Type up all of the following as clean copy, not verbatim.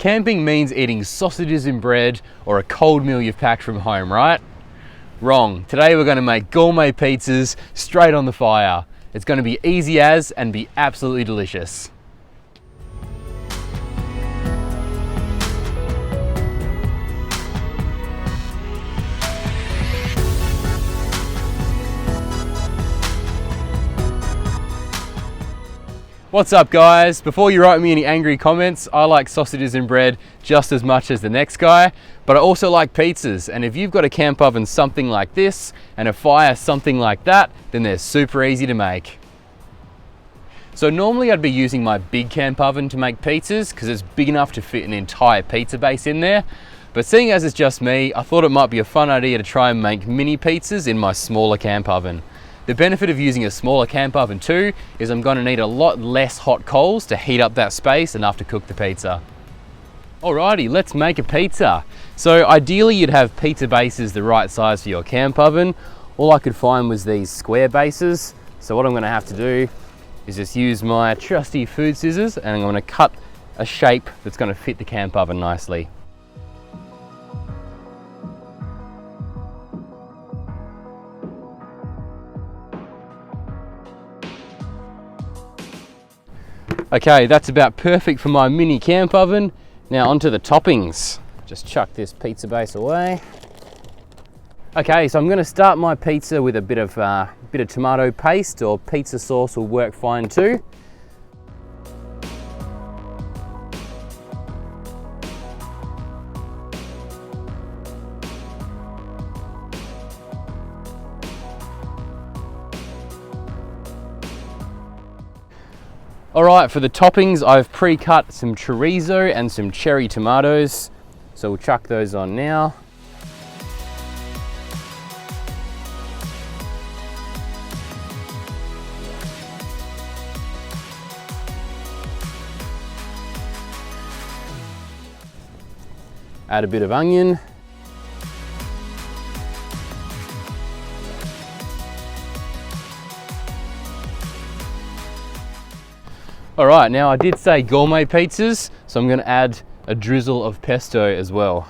Camping means eating sausages and bread or a cold meal you've packed from home, right? Wrong. Today we're going to make gourmet pizzas straight on the fire. It's going to be easy as and be absolutely delicious. What's up guys? Before you write me any angry comments, I like sausages and bread just as much as the next guy, but I also like pizzas, and if you've got a camp oven something like this and a fire something like that, then they're super easy to make. So normally I'd be using my big camp oven to make pizzas because it's big enough to fit an entire pizza base in there, but seeing as it's just me, I thought it might be a fun idea to try and make mini pizzas in my smaller camp oven. The benefit of using a smaller camp oven too is I'm going to need a lot less hot coals to heat up that space enough to cook the pizza. Alrighty, let's make a pizza. So ideally you'd have pizza bases the right size for your camp oven. All I could find was these square bases. So what I'm going to have to do is just use my trusty food scissors and I'm going to cut a shape that's going to fit the camp oven nicely. Okay, that's about perfect for my mini camp oven. Now onto the toppings. Just chuck this pizza base away. Okay, so I'm going to start my pizza with a bit of tomato paste, or pizza sauce will work fine too. Alright, for the toppings I've pre-cut some chorizo and some cherry tomatoes, so we'll chuck those on now. Add a bit of onion. All right, now I did say gourmet pizzas, so I'm going to add a drizzle of pesto as well.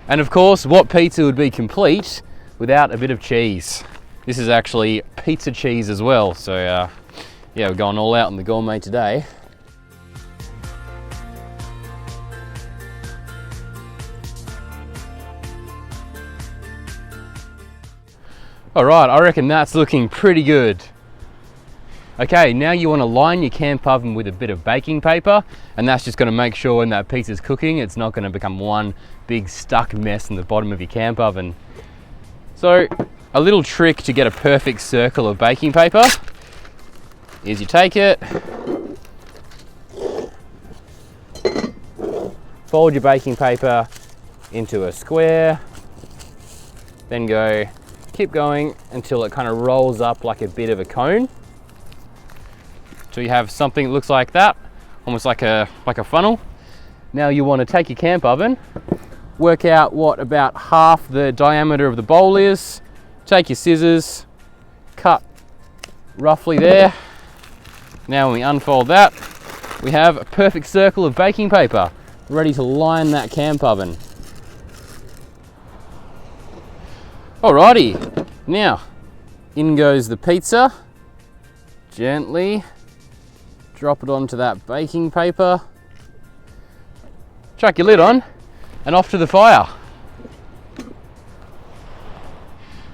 And of course, what pizza would be complete without a bit of cheese? This is actually pizza cheese as well, so yeah, we're going all out on the gourmet today. All right, I reckon that's looking pretty good. Okay, now you want to line your camp oven with a bit of baking paper, and that's just going to make sure when that pizza's cooking, it's not going to become one big stuck mess in the bottom of your camp oven. So, a little trick to get a perfect circle of baking paper is you take it, fold your baking paper into a square, then keep going until it kind of rolls up like a bit of a cone. So you have something that looks like that, almost like a funnel. Now you want to take your camp oven, work out what about half the diameter of the bowl is, take your scissors, cut roughly there. Now when we unfold that, we have a perfect circle of baking paper ready to line that camp oven. Alrighty, now in goes the pizza. Gently drop it onto that baking paper, chuck your lid on, and off to the fire.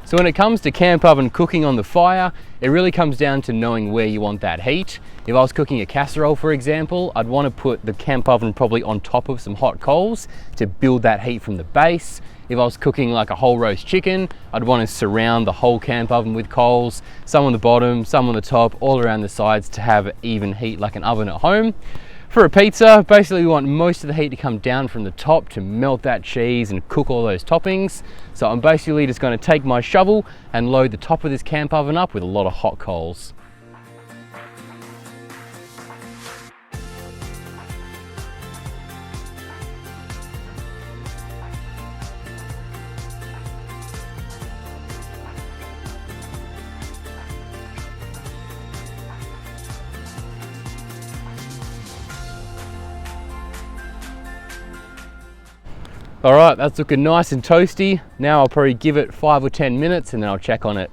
So when it comes to camp oven cooking on the fire, it really comes down to knowing where you want that heat. If I was cooking a casserole, for example, I'd want to put the camp oven probably on top of some hot coals to build that heat from the base. If I was cooking like a whole roast chicken, I'd want to surround the whole camp oven with coals, some on the bottom, some on the top, all around the sides to have even heat like an oven at home. For a pizza, basically we want most of the heat to come down from the top to melt that cheese and cook all those toppings. So I'm basically just going to take my shovel and load the top of this camp oven up with a lot of hot coals. All right, that's looking nice and toasty. Now I'll probably give it 5 or 10 minutes and then I'll check on it.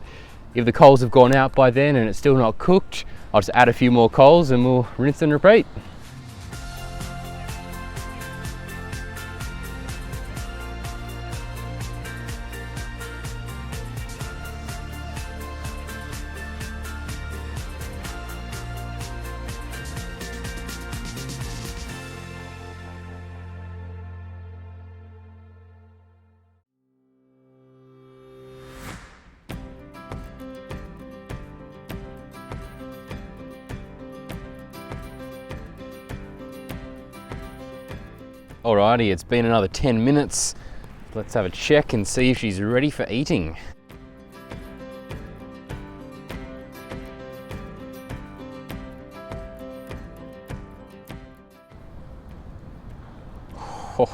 If the coals have gone out by then and it's still not cooked, I'll just add a few more coals and we'll rinse and repeat. Alrighty, it's been another 10 minutes. Let's have a check and see if she's ready for eating.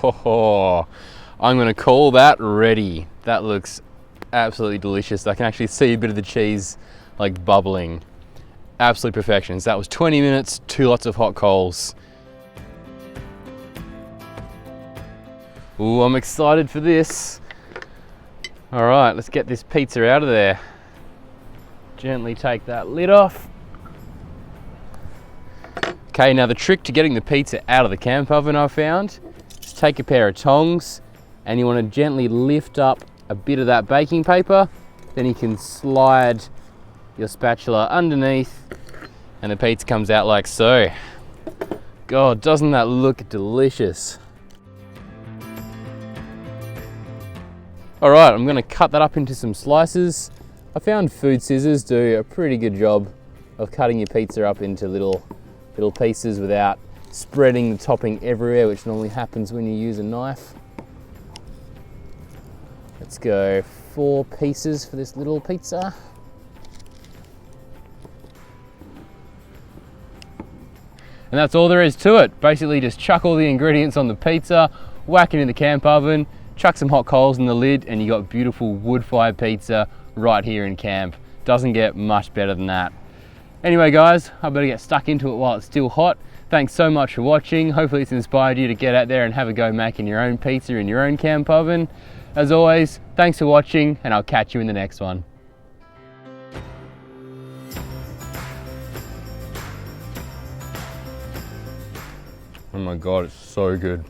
I'm gonna call that ready. That looks absolutely delicious. I can actually see a bit of the cheese like bubbling. Absolute perfection. So that was 20 minutes, 2 lots of hot coals. Ooh, I'm excited for this. All right, let's get this pizza out of there. Gently take that lid off. Okay, now the trick to getting the pizza out of the camp oven I found is take a pair of tongs and you want to gently lift up a bit of that baking paper. Then you can slide your spatula underneath and the pizza comes out like so. God, doesn't that look delicious? All right, I'm gonna cut that up into some slices. I found food scissors do a pretty good job of cutting your pizza up into little pieces without spreading the topping everywhere, which normally happens when you use a knife. Let's go 4 pieces for this little pizza. And that's all there is to it. Basically just chuck all the ingredients on the pizza, whack it in the camp oven, chuck some hot coals in the lid and you got beautiful wood-fired pizza right here in camp. Doesn't get much better than that. Anyway guys, I better get stuck into it while it's still hot. Thanks so much for watching. Hopefully it's inspired you to get out there and have a go making your own pizza in your own camp oven. As always, thanks for watching and I'll catch you in the next one. Oh my God, it's so good.